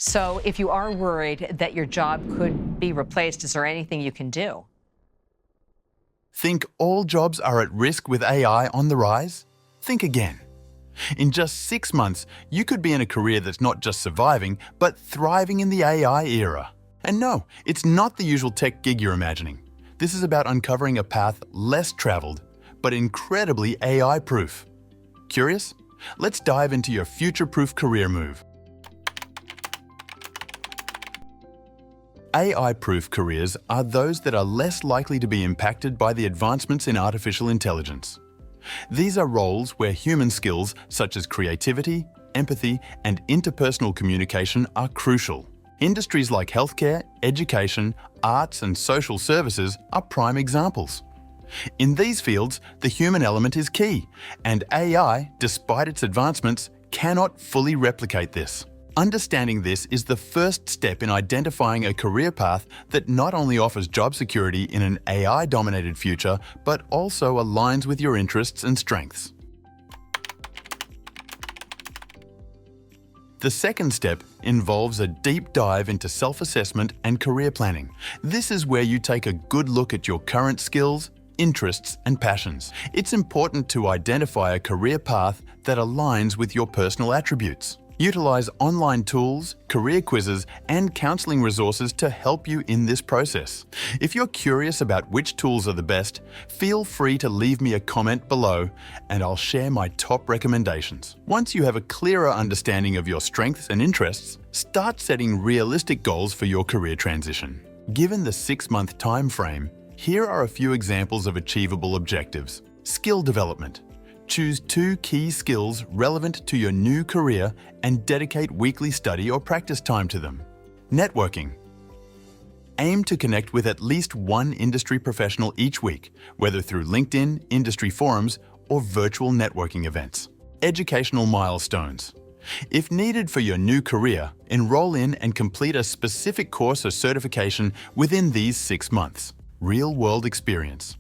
So if you are worried that your job could be replaced, is there anything you can do? Think all jobs are at risk with AI on the rise? Think again. In just 6 months, you could be in a career that's not just surviving, but thriving in the AI era. And no, it's not the usual tech gig you're imagining. This is about uncovering a path less traveled, but incredibly AI-proof. Curious? Let's dive into your future-proof career move. AI-proof careers are those that are less likely to be impacted by the advancements in artificial intelligence. These are roles where human skills such as creativity, empathy, and interpersonal communication are crucial. Industries like healthcare, education, arts, and social services are prime examples. In these fields, the human element is key, and AI, despite its advancements, cannot fully replicate this. Understanding this is the first step in identifying a career path that not only offers job security in an AI-dominated future, but also aligns with your interests and strengths. The second step involves a deep dive into self-assessment and career planning. This is where you take a good look at your current skills, interests, and passions. It's important to identify a career path that aligns with your personal attributes. Utilize online tools, career quizzes, and counseling resources to help you in this process. If you're curious about which tools are the best, feel free to leave me a comment below and I'll share my top recommendations. Once you have a clearer understanding of your strengths and interests, start setting realistic goals for your career transition. Given the 6-month time frame, here are a few examples of achievable objectives. Skill development. Choose 2 key skills relevant to your new career and dedicate weekly study or practice time to them. Networking. Aim to connect with at least one industry professional each week, whether through LinkedIn, industry forums, or virtual networking events. Educational milestones. If needed for your new career, enroll in and complete a specific course or certification within these 6 months. Real-world experience.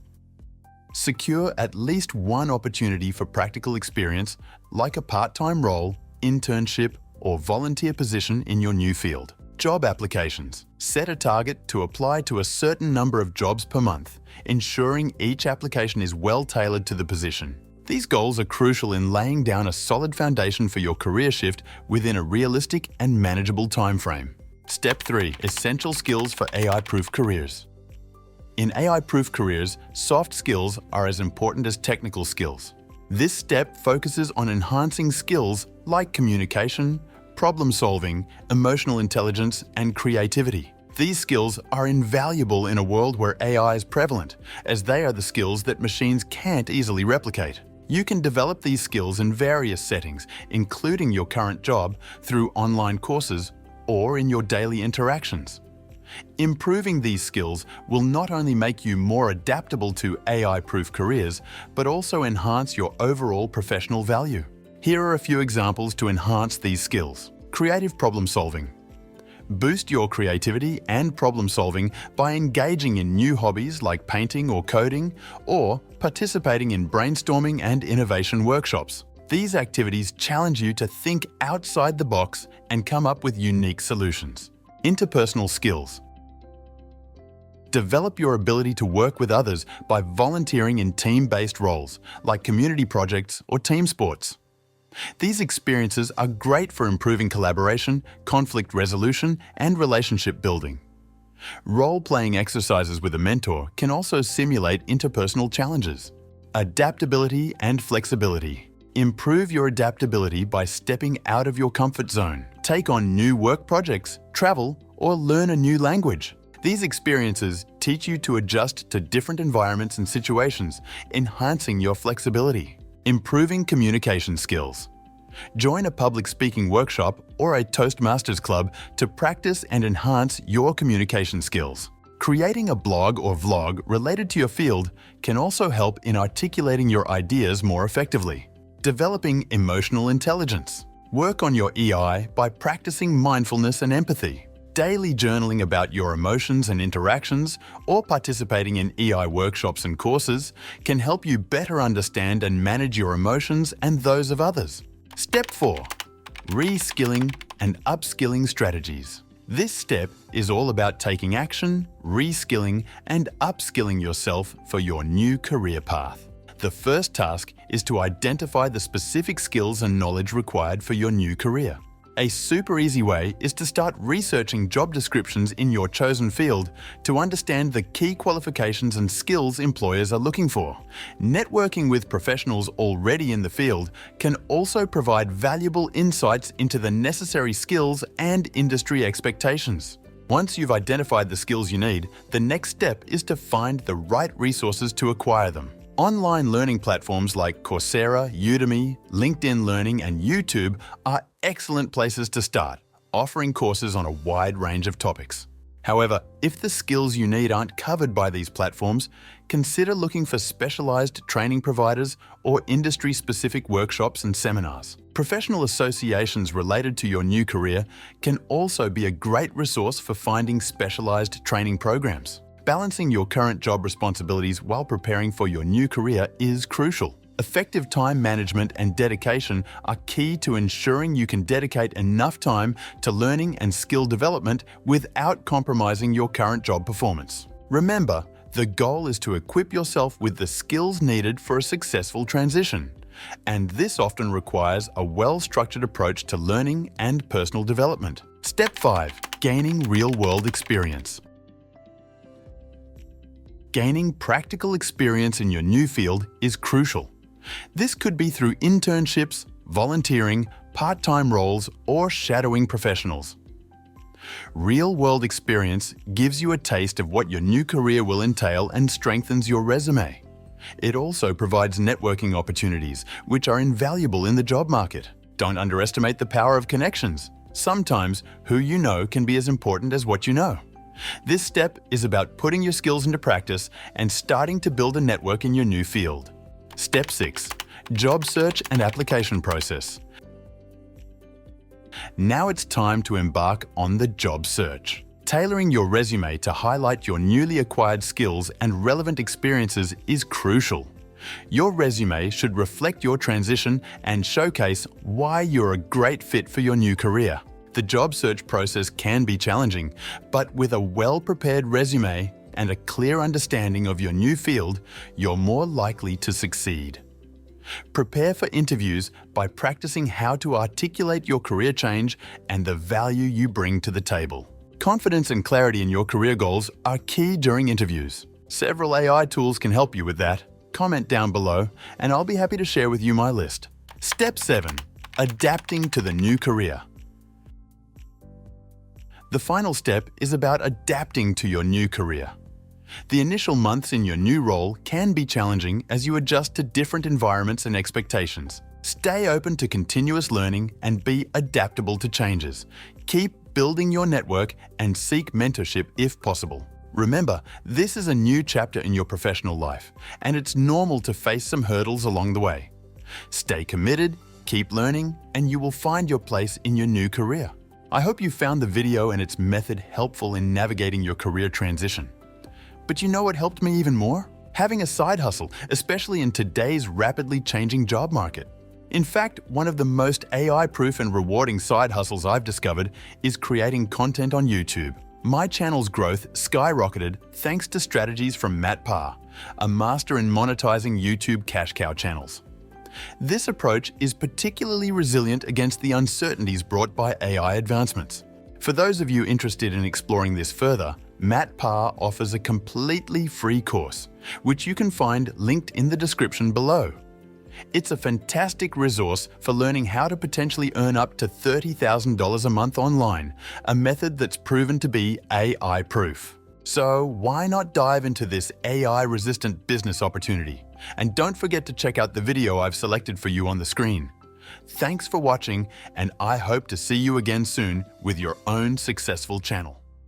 Secure at least one opportunity for practical experience, like a part-time role, internship, or volunteer position in your new field. Job applications. Set a target to apply to a certain number of jobs per month, ensuring each application is well tailored to the position. These goals are crucial in laying down a solid foundation for your career shift within a realistic and manageable time frame. Step 3. Essential skills for AI-proof careers. In AI-proof careers, soft skills are as important as technical skills. This step focuses on enhancing skills like communication, problem-solving, emotional intelligence, and creativity. These skills are invaluable in a world where AI is prevalent, as they are the skills that machines can't easily replicate. You can develop these skills in various settings, including your current job, through online courses, or in your daily interactions. Improving these skills will not only make you more adaptable to AI-proof careers, but also enhance your overall professional value. Here are a few examples to enhance these skills. Creative problem solving. Boost your creativity and problem solving by engaging in new hobbies like painting or coding, or participating in brainstorming and innovation workshops. These activities challenge you to think outside the box and come up with unique solutions. Interpersonal skills. Develop your ability to work with others by volunteering in team-based roles, like community projects or team sports. These experiences are great for improving collaboration, conflict resolution, and relationship building. Role-playing exercises with a mentor can also simulate interpersonal challenges. Adaptability and flexibility. Improve your adaptability by stepping out of your comfort zone. Take on new work projects, travel, or learn a new language. These experiences teach you to adjust to different environments and situations, enhancing your flexibility. Improving communication skills. Join a public speaking workshop or a Toastmasters club to practice and enhance your communication skills. Creating a blog or vlog related to your field can also help in articulating your ideas more effectively. Developing emotional intelligence. Work on your EI by practicing mindfulness and empathy. Daily journaling about your emotions and interactions, or participating in EI workshops and courses can help you better understand and manage your emotions and those of others. Step 4. reskilling, and upskilling strategies. This step is all about taking action, reskilling, and upskilling yourself for your new career path. The first task is to identify the specific skills and knowledge required for your new career. A super easy way is to start researching job descriptions in your chosen field to understand the key qualifications and skills employers are looking for. Networking with professionals already in the field can also provide valuable insights into the necessary skills and industry expectations. Once you've identified the skills you need, the next step is to find the right resources to acquire them. Online learning platforms like Coursera, Udemy, LinkedIn Learning, and YouTube are excellent places to start, offering courses on a wide range of topics. However, if the skills you need aren't covered by these platforms, consider looking for specialized training providers or industry-specific workshops and seminars. Professional associations related to your new career can also be a great resource for finding specialized training programs. Balancing your current job responsibilities while preparing for your new career is crucial. Effective time management and dedication are key to ensuring you can dedicate enough time to learning and skill development without compromising your current job performance. Remember, the goal is to equip yourself with the skills needed for a successful transition. And this often requires a well-structured approach to learning and personal development. Step 5. Gaining real-world experience. Gaining practical experience in your new field is crucial. This could be through internships, volunteering, part-time roles, or shadowing professionals. Real-world experience gives you a taste of what your new career will entail and strengthens your resume. It also provides networking opportunities, which are invaluable in the job market. Don't underestimate the power of connections. Sometimes who you know can be as important as what you know. This step is about putting your skills into practice and starting to build a network in your new field. Step 6. Job search and application process. Now it's time to embark on the job search. Tailoring your resume to highlight your newly acquired skills and relevant experiences is crucial. Your resume should reflect your transition and showcase why you're a great fit for your new career. The job search process can be challenging, but with a well-prepared resume and a clear understanding of your new field, you're more likely to succeed. Prepare for interviews by practicing how to articulate your career change and the value you bring to the table. Confidence and clarity in your career goals are key during interviews. Several AI tools can help you with that. Comment down below and I'll be happy to share with you my list. Step 7. Adapting to the new career. The final step is about adapting to your new career. The initial months in your new role can be challenging as you adjust to different environments and expectations. Stay open to continuous learning and be adaptable to changes. Keep building your network and seek mentorship if possible. Remember, this is a new chapter in your professional life, and it's normal to face some hurdles along the way. Stay committed, keep learning, and you will find your place in your new career. I hope you found the video and its method helpful in navigating your career transition. But you know what helped me even more? Having a side hustle, especially in today's rapidly changing job market. In fact, one of the most AI-proof and rewarding side hustles I've discovered is creating content on YouTube. My channel's growth skyrocketed thanks to strategies from Matt Parr, a master in monetizing YouTube cash cow channels. This approach is particularly resilient against the uncertainties brought by AI advancements. For those of you interested in exploring this further, Matt Parr offers a completely free course, which you can find linked in the description below. It's a fantastic resource for learning how to potentially earn up to $30,000 a month online, a method that's proven to be AI-proof. So why not dive into this AI-resistant business opportunity? And don't forget to check out the video I've selected for you on the screen. Thanks for watching, and I hope to see you again soon with your own successful channel.